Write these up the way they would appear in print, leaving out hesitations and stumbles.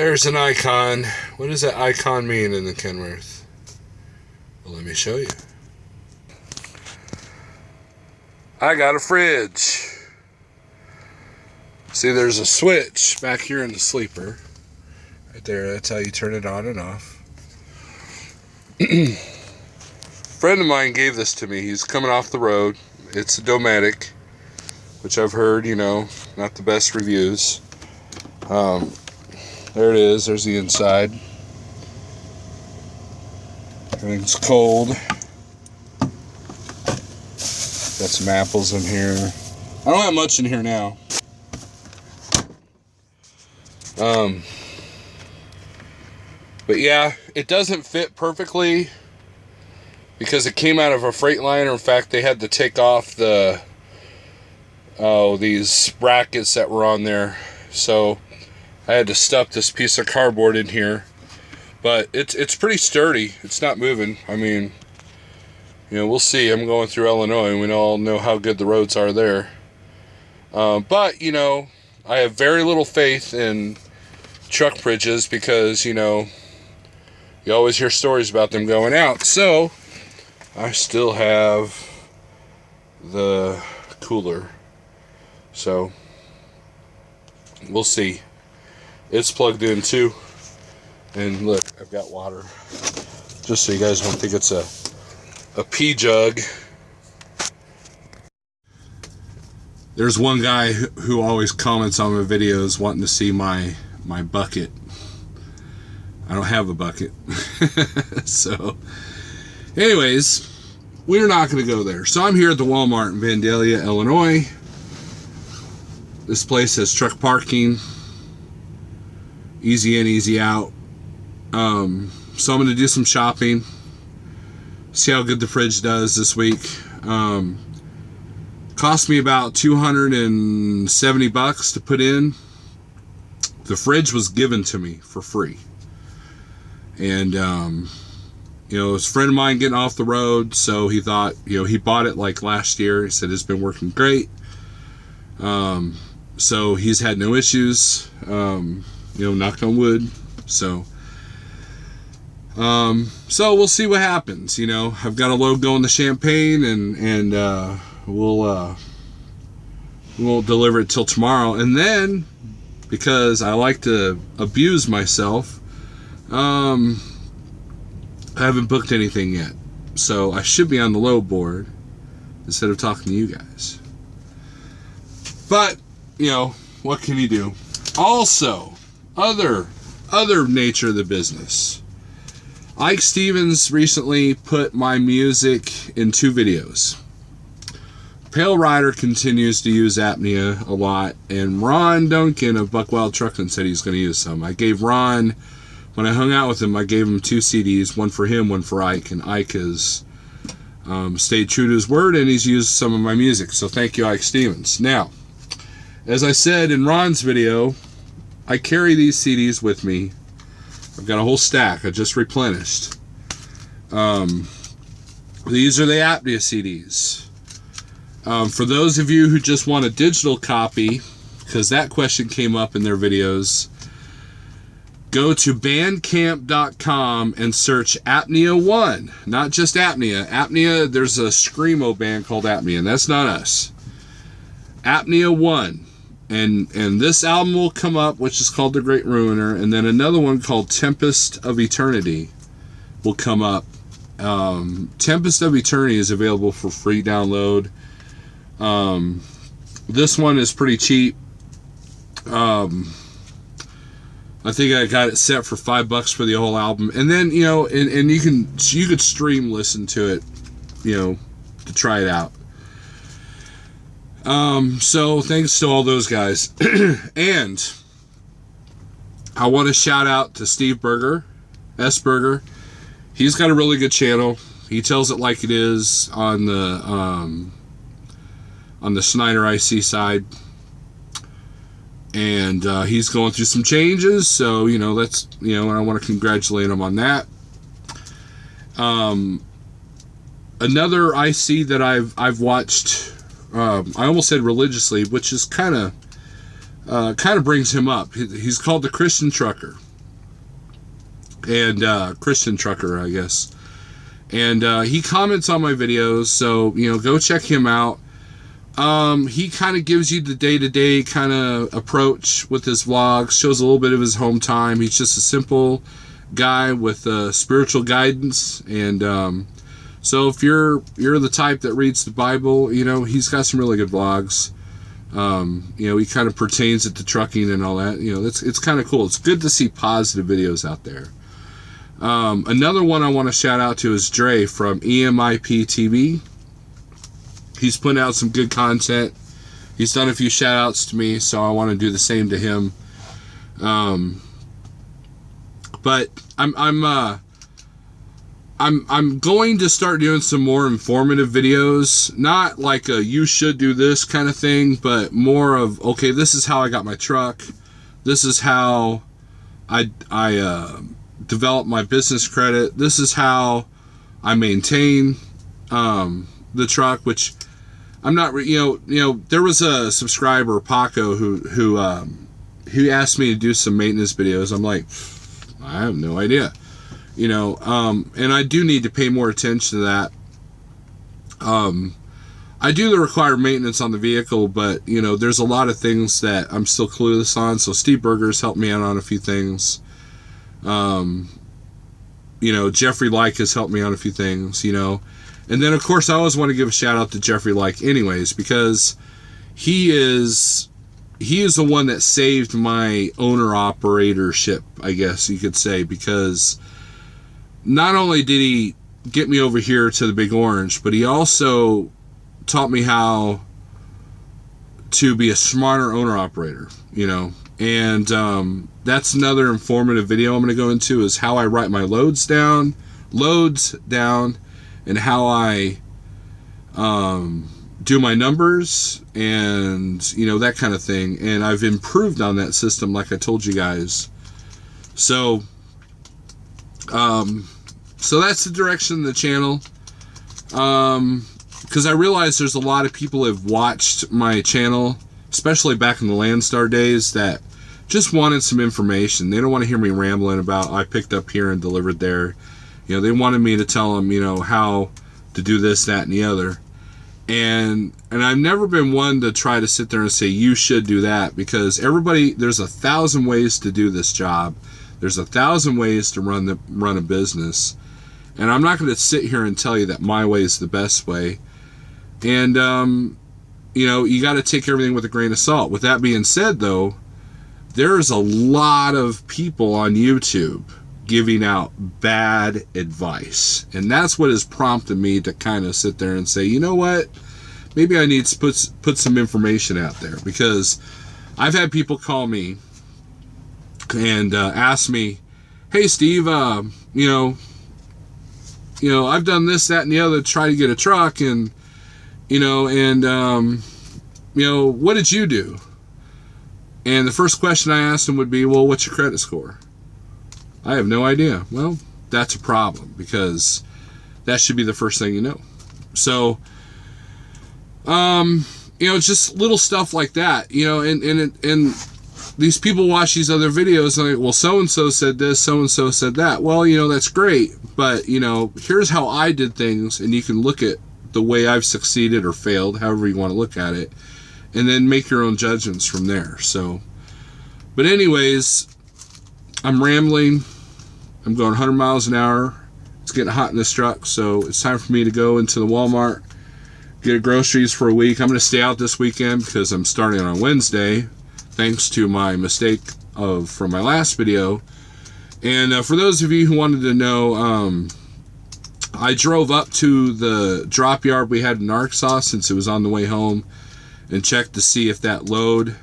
There's an icon. What does that icon mean in the Kenworth? Well, let me show you. I got a fridge. See, there's a switch back here in the sleeper. Right there, that's how you turn it on and off. A friend of mine gave this to me. He's coming off the road. It's a Dometic, which I've heard, you know, not the best reviews. There it is. There's the inside. Everything's cold. Got some apples in here. I don't have much in here now. But yeah, it doesn't fit perfectly because it came out of a Freightliner. In fact, they had to take off the these brackets that were on there, so I had to stuff this piece of cardboard in here. But it's pretty sturdy. It's not moving. I mean, you know, we'll see. I'm going through Illinois, and we all know how good the roads are there. But you know, I have very little faith in truck bridges because, you know, you always hear stories about them going out. So I still have the cooler, so we'll see. It's plugged in too, and look, I've got water, just so you guys don't think it's a pee jug. There's one guy who always comments on my videos wanting to see my bucket. I don't have a bucket. So anyways, we're not going to go there. So I'm here at the Walmart in Vandalia, Illinois. This place has truck parking, easy in, easy out. So I'm going to do some shopping, see how good the fridge does this week. Cost me about $270 to put in. The fridge was given to me for free. And, you know, it was a friend of mine getting off the road, so he thought, you know, he bought it like last year. He said it's been working great. So he's had no issues, you know, knock on wood. So we'll see what happens. You know, I've got a load going to Champaign, and we'll deliver it till tomorrow. And then, because I like to abuse myself, I haven't booked anything yet, so I should be on the load board instead of talking to you guys. But you know, what can you do? Also, other nature of the business. Ike Stevens recently put my music in 2 videos. Pale Rider continues to use Apnea a lot, and Ron Duncan of Buckwild Trucking said he's going to use some. I gave Ron, when I hung out with him, I gave him 2 CDs, one for him, one for Ike, and Ike has stayed true to his word, and he's used some of my music, so thank you, Ike Stevens. Now, as I said in Ron's video, I carry these CDs with me. I've got a whole stack I just replenished. These are the Apnea CDs. For those of you who just want a digital copy, because that question came up in their videos, go to bandcamp.com and search Apnea 1. Not just Apnea. Apnea, there's a Screamo band called Apnea, and that's not us. Apnea 1. And this album will come up, which is called The Great Ruiner, and then another one called Tempest of Eternity will come up. Tempest of Eternity is available for free download. This one is pretty cheap. I think I got it set for $5 for the whole album, and then, you know, and you could stream listen to it, you know, to try it out. So thanks to all those guys. And I want to shout out to Steve Berger, S. Berger. He's got a really good channel. He tells it like it is on the Schneider IC side. And he's going through some changes, so, you know, that's, you know, I want to congratulate him on that. Another IC that I've watched, I almost said religiously, which is kind of brings him up. He's called The Christian Trucker. and Christian trucker, I guess. And he comments on my videos, so go check him out. He kind of gives you the day-to-day kind of approach with his vlogs, shows a little bit of his home time. He's just a simple guy with spiritual guidance, and so if you're the type that reads the Bible, he's got some really good vlogs. He kind of pertains it to trucking and all that. It's kind of cool. It's good to see positive videos out there. Another one I want to shout out to is Dre from EMIP TV. He's putting out some good content. He's done a few shout outs to me, so I want to do the same to him. But I'm going to start doing some more informative videos, not like a you should do this kind of thing, but more of, okay, this is how I got my truck. This is how I develop my business credit. This is how I maintain the truck, which I'm not, there was a subscriber, Paco, who asked me to do some maintenance videos. I'm like, I have no idea, and I do need to pay more attention to that. I do the required maintenance on the vehicle, but there's a lot of things that I'm still clueless on. So Steve Berger's helped me out on a few things. Jeffrey Like has helped me on a few things, and then of course I always want to give a shout out to Jeffrey Like anyways, because he is the one that saved my owner operatorship, I guess you could say, because not only did he get me over here to the Big Orange, but he also taught me how to be a smarter owner operator, and that's another informative video I'm going to go into, is how I write my loads down, and how I do my numbers, and that kind of thing. And I've improved on that system, like I told you guys. So that's the direction of the channel. Because I realize there's a lot of people who have watched my channel, especially back in the Landstar days, that just wanted some information. They don't want to hear me rambling about I picked up here and delivered there. They wanted me to tell them, how to do this, that, and the other. And I've never been one to try to sit there and say you should do that, because there's 1,000 ways to do this job. There's 1,000 ways to run a business, and I'm not going to sit here and tell you that my way is the best way. And you got to take everything with a grain of salt. With that being said, though, there's a lot of people on YouTube giving out bad advice, and that's what has prompted me to kind of sit there and say, you know what, maybe I need to put some information out there, because I've had people call me and ask me, hey Steve, I've done this, that, and the other to try to get a truck, and what did you do? And the first question I asked them would be, well, what's your credit score? I have no idea. Well, that's a problem, because that should be the first thing you know. So, just little stuff like that, and these people watch these other videos and like, well, so-and-so said this, so-and-so said that. Well, that's great, but, here's how I did things, and you can look at the way I've succeeded or failed, however you want to look at it, and then make your own judgments from there. So, but anyways, I'm rambling. I'm going 100 miles an hour. It's getting hot in this truck, so it's time for me to go into the Walmart, get groceries for a week. I'm going to stay out this weekend because I'm starting on Wednesday, thanks to my mistake from my last video. And for those of you who wanted to know, I drove up to the drop yard we had in Arkansas since it was on the way home, and checked to see if that load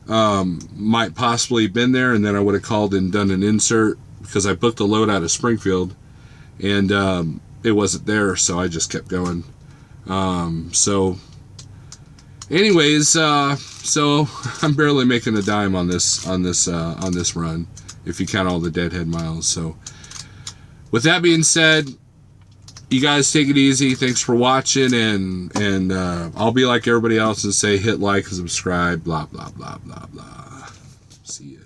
might possibly have been there, and then I would have called and done an insert, because I booked a load out of Springfield, and it wasn't there, so I just kept going. So anyways, so I'm barely making a dime on this run, if you count all the deadhead miles. So with that being said, you guys take it easy. Thanks for watching, and I'll be like everybody else and say hit like and subscribe, blah blah blah blah blah. See ya.